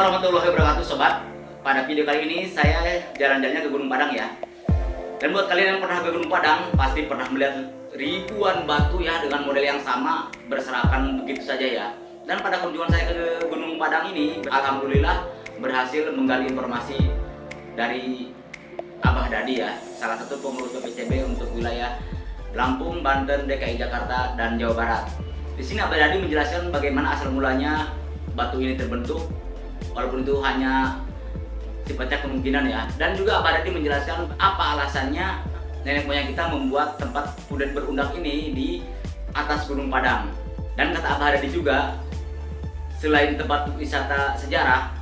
warahmatullahi wabarakatuh sobat. Pada video kali ini saya jalan-jalannya ke Gunung Padang ya. Dan buat kalian yang pernah ke Gunung Padang pasti pernah melihat ribuan batu ya dengan model yang sama berserakan begitu saja ya. Dan pada kunjungan saya ke Gunung Padang ini alhamdulillah berhasil menggali informasi dari Abah Dadi ya, salah satu pengurus BPCB untuk wilayah Lampung, Banten, DKI Jakarta, dan Jawa Barat. Di sini Abah Dadi menjelaskan bagaimana asal mulanya batu ini terbentuk, walaupun itu hanya sifatnya kemungkinan ya. Dan juga Abah Dadi menjelaskan apa alasannya nenek moyang kita membuat tempat punden berundak ini di atas Gunung Padang. Dan kata Abah Dadi juga, selain tempat wisata sejarah,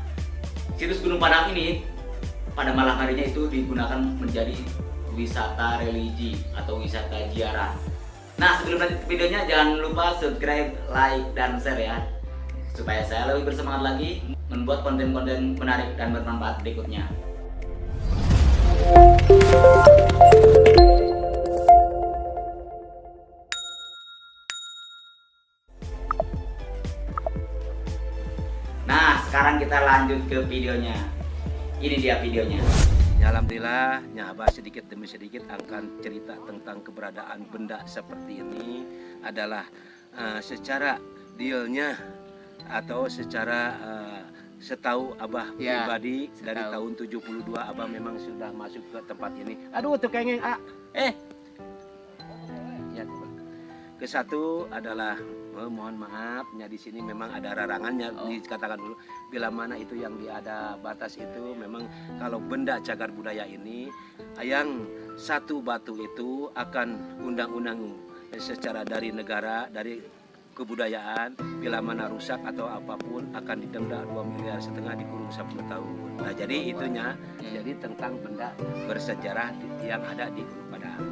situs Gunung Padang ini pada malam harinya itu digunakan menjadi wisata religi atau wisata ziarah. Nah, sebelum lanjut ke videonya jangan lupa subscribe, like, dan share ya, supaya saya lebih bersemangat lagi membuat konten-konten menarik dan bermanfaat berikutnya. Nah, sekarang kita lanjut ke videonya. Ini dia videonya. Ya, alhamdulillah, Abah sedikit demi sedikit akan cerita tentang keberadaan benda seperti ini adalah secara dealnya atau secara setahu Abah Ya, pribadi dari tahun 72 Abah memang sudah masuk ke tempat ini. Aduh, tuh kengeng ya, ke satu adalah mohon maafnya di sini memang ada larangannya. Dikatakan dulu bila mana itu yang ada batas itu memang kalau benda cagar budaya ini yang satu batu itu akan undang-undang secara dari negara, dari kebudayaan, bila mana rusak atau apapun akan didenda 2,5 miliar dikurung 10 tahun. Nah, jadi itunya jadi tentang benda bersejarah yang ada di Gunung Padang.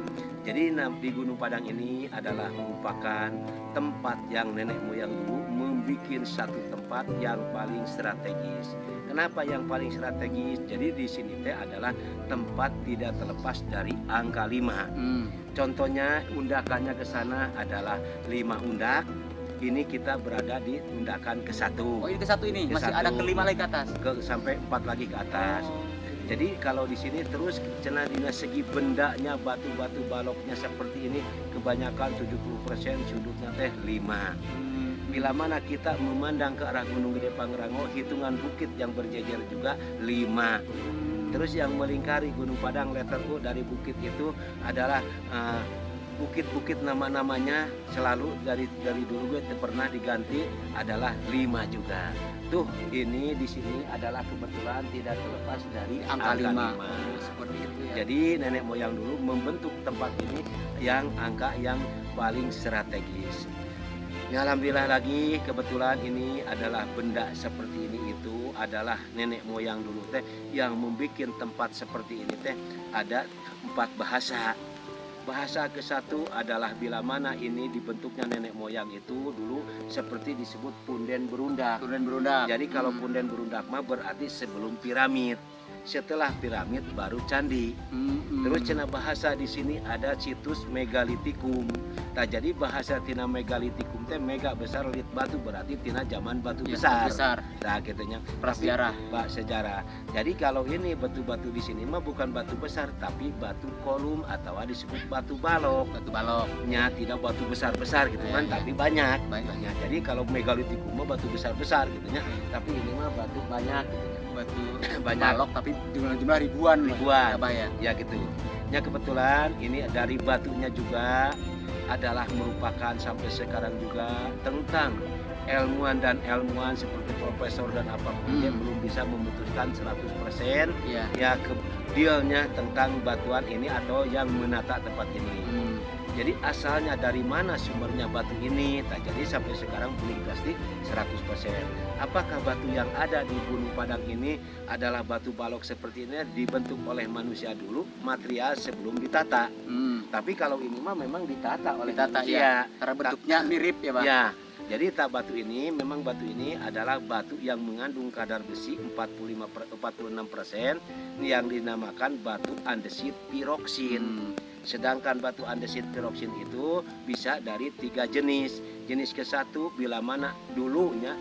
Jadi di Gunung Padang ini adalah merupakan tempat yang nenek moyang dulu membuat satu tempat yang paling strategis. Kenapa yang paling strategis? Jadi di sini teh adalah tempat tidak terlepas dari angka 5. Contohnya undakannya ke sana adalah 5 undak. Ini kita berada di undakan ke-1. Oh, ini ke-1 ini masih ada ke-5 lagi ke atas. Sampai 4 lagi ke atas. Jadi kalau di sini terus cina dina segi bendanya batu-batu baloknya seperti ini kebanyakan 70% sudutnya teh 5. Bila mana kita memandang ke arah Gunung Gede Pangrango, hitungan bukit yang berjejer juga 5. Terus yang melingkari Gunung Padang letter U dari bukit itu adalah bukit-bukit nama-namanya selalu dari dulu gue pernah diganti adalah 5 juga. Tuh ini di sini adalah kebetulan tidak terlepas dari angka 5. Seperti itu ya. Jadi nenek moyang dulu membentuk tempat ini yang angka yang paling strategis. Ya, alhamdulillah lagi kebetulan ini adalah benda seperti ini itu adalah nenek moyang dulu teh yang membuat tempat seperti ini teh ada 4 bahasa. Bahasa ke-1 adalah bila mana ini dibentuknya nenek moyang itu dulu seperti disebut punden berundak. Punden berundak. Jadi kalau punden berundak mah berarti sebelum piramid. Setelah piramid baru candi. Terus cina bahasa di sini ada situs megalitikum. Nah, jadi bahasa tina megalitikum teh mega besar lit batu berarti tina zaman batu besar. Nah, gitunya Prasejarah. Sejarah. Jadi kalau ini batu-batu di sini mah bukan batu besar tapi batu kolum atau disebut batu balok. Batu baloknya tidak batu besar-besar gitu kan, tapi banyak. Jadi kalau megalitikum mah batu besar-besar gitunya, tapi ini mah batu banyak gitu. Batu banyak balok tapi jumlah ribuan ya gitu. Ya kebetulan ini dari batunya juga adalah merupakan sampai sekarang juga tentang ilmuwan seperti profesor dan apapun dia belum bisa memutuskan 100% ya dealnya tentang batuan ini atau yang menata tempat ini. Jadi asalnya dari mana sumbernya batu ini? Nah, jadi sampai sekarang belum pasti 100%. Apakah batu yang ada di Gunung Padang ini adalah batu balok seperti ini dibentuk oleh manusia dulu, material sebelum ditata? Tapi kalau ini mah memang ditata oleh manusia. Karena bentuknya mirip ya, Pak. Ya. Jadi batu ini memang batu ini adalah batu yang mengandung kadar besi 46% yang dinamakan batu andesit piroksin. Sedangkan batu andesit piroksin itu bisa dari 3 jenis. Jenis ke-1 bila mana dulunya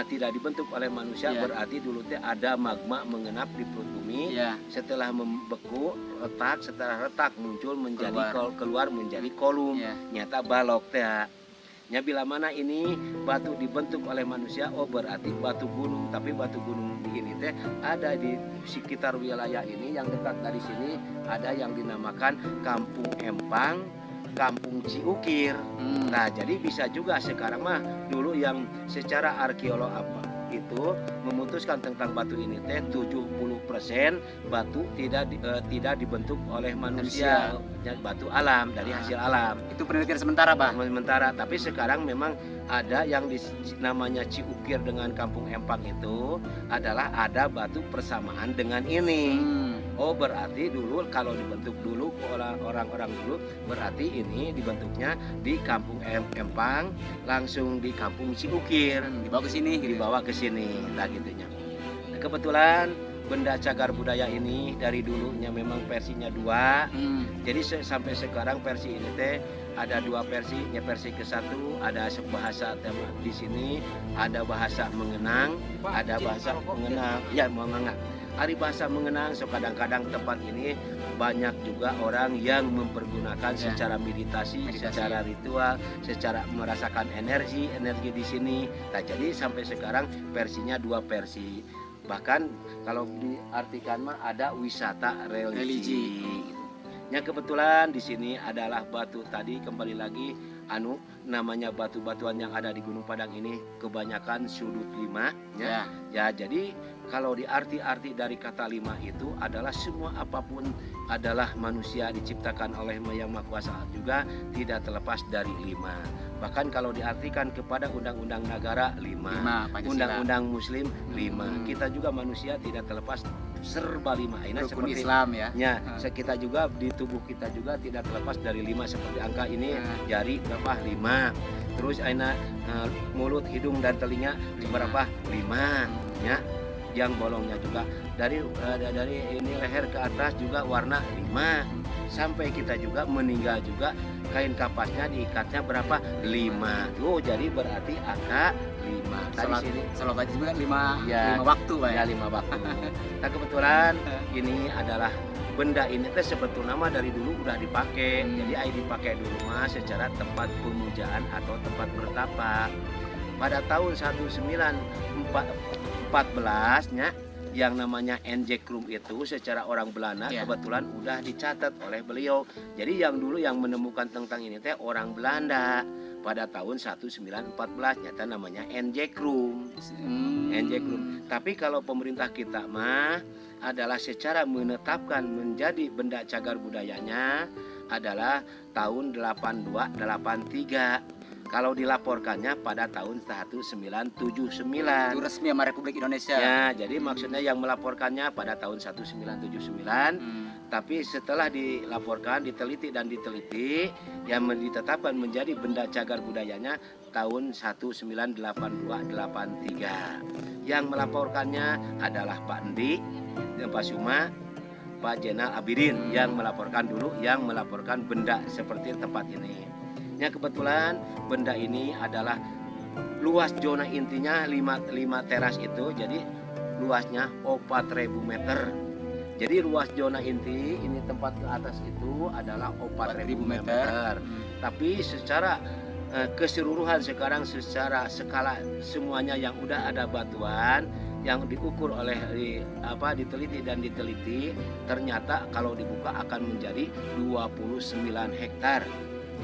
tidak dibentuk oleh manusia, Iya. berarti dulu teh ada magma mengenap di perut bumi. Iya. Setelah membeku, retak, setelah retak muncul menjadi keluar menjadi kolum. Iya. Nyata balok teh. Nya bila mana ini batu dibentuk oleh manusia, oh berarti batu gunung. Tapi batu gunung ini teh ada di sekitar wilayah ini, yang dekat dari sini ada yang dinamakan Kampung Empang, Kampung Ciukir. Nah, jadi bisa juga sekarang mah dulu yang secara arkeolog apa itu memutuskan tentang batu ini teh 70% batu tidak dibentuk oleh manusia. Ya, batu alam dari hasil alam. Itu penelitian sementara, Pak. Sementara, tapi sekarang memang ada yang namanya Ciukir dengan Kampung Empang itu adalah ada batu persamaan dengan ini. Oh berarti dulu kalau dibentuk dulu orang-orang dulu berarti ini dibentuknya di Kampung Empang langsung di Kampung Ciukir dibawa ke sini nah gitunya. Nah, kebetulan benda cagar budaya ini dari dulunya memang versinya 2. Jadi sampai sekarang versi ini teh ada 2 versi. Versi ke-1 ada bahasa tema di sini, ada bahasa mengenang, ada bahasa mengenang. Ya, mengenang. Hari bahasa mengenang, so kadang-kadang tempat ini banyak juga orang yang mempergunakan secara meditasi, secara ritual, secara merasakan energi di sini. Nah, jadi sampai sekarang versinya 2 versi. Bahkan kalau diartikan mah ada wisata religi. Yang kebetulan di sini adalah batu tadi kembali lagi namanya batu-batuan yang ada di Gunung Padang ini kebanyakan sudut 5 ya. Ya, jadi kalau di arti-arti dari kata 5 itu adalah semua apapun adalah manusia diciptakan oleh Yang Maha Kuasa juga tidak terlepas dari 5. Bahkan kalau diartikan kepada undang-undang negara 5, undang-undang muslim 5. Kita juga manusia tidak terlepas serba 5. Ini Rukun seperti Islam ya. Kita juga di tubuh kita juga tidak terlepas dari 5 seperti angka ini jari berapa 5. Terus mulut, hidung dan telinga berapa 5 ya. Yang bolongnya juga dari ini leher ke atas juga warna 5. Sampai kita juga meninggal juga kain kapasnya diikatnya berapa 5. Tuh jadi berarti angka 5. Tadi Salat tadi juga 5 waktu, Pak. Ya 5 waktu. Nah kebetulan ini adalah benda ini teh sebetulnya mah dari dulu udah dipakai. Jadi dipakai dulu mah secara tempat pemujaan atau tempat bertapa. Pada tahun 1914 nya yang namanya Enjekrum itu secara orang Belanda kebetulan udah dicatat oleh beliau. Jadi yang dulu yang menemukan tentang ini teh orang Belanda pada tahun 1914 nyata namanya Enjekrum. Enjekrum. Tapi kalau pemerintah kita mah adalah secara menetapkan menjadi benda cagar budayanya adalah tahun 82-83. Kalau dilaporkannya pada tahun 1979. Itu resmi sama Republik Indonesia. Ya, jadi maksudnya yang melaporkannya pada tahun 1979. Tapi setelah dilaporkan, diteliti, yang ditetapkan menjadi benda cagar budayanya tahun 1982-83. Yang melaporkannya adalah Pak Endi, Pak Suma, Pak Jenal Abidin yang melaporkan dulu, yang melaporkan benda seperti tempat ini. Yang kebetulan benda ini adalah luas zona intinya 5 teras itu, jadi luasnya 4.000 meter. Jadi luas zona inti ini tempat ke atas itu adalah 4.000 meter. Tapi secara keseluruhan sekarang secara skala semuanya yang udah ada batuan yang diukur oleh diteliti ternyata kalau dibuka akan menjadi 29 hektar.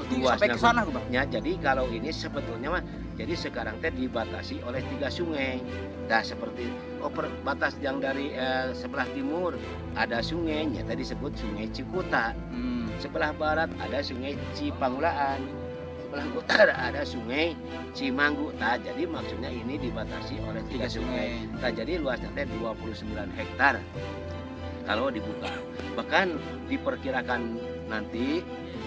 Sampai ke sana, Bang. Ya, jadi kalau ini sebetulnya mah jadi sekarang teh dibatasi oleh 3 sungai. Nah, seperti batas yang dari sebelah timur ada sungainya tadi disebut Sungai Cikuta. Sebelah barat ada Sungai Cipangulaan. Sebelah utara ada Sungai Cimanggu. Nah, jadi maksudnya ini dibatasi oleh 3 sungai. Nah, jadi luasnya teh 29 hektar. Kalau dibuka. Bahkan diperkirakan nanti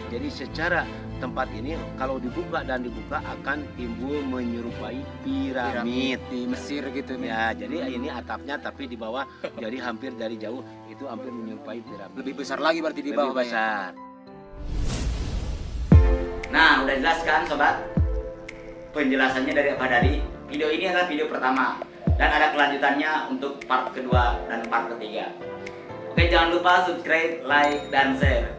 jadi secara tempat ini kalau dibuka akan timbul menyerupai piramid di Mesir gitu ya. Jadi ini atapnya tapi di bawah jadi hampir dari jauh itu hampir menyerupai piramid. Lebih besar lagi berarti di bawah, Lebih besar. Nah, udah jelas kan sobat? Penjelasannya dari video ini adalah video pertama dan ada kelanjutannya untuk part kedua dan part ketiga. Oke, jangan lupa subscribe, like, dan share.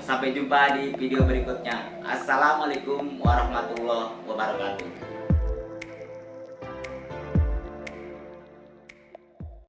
Sampai jumpa di video berikutnya. Assalamualaikum warahmatullahi wabarakatuh.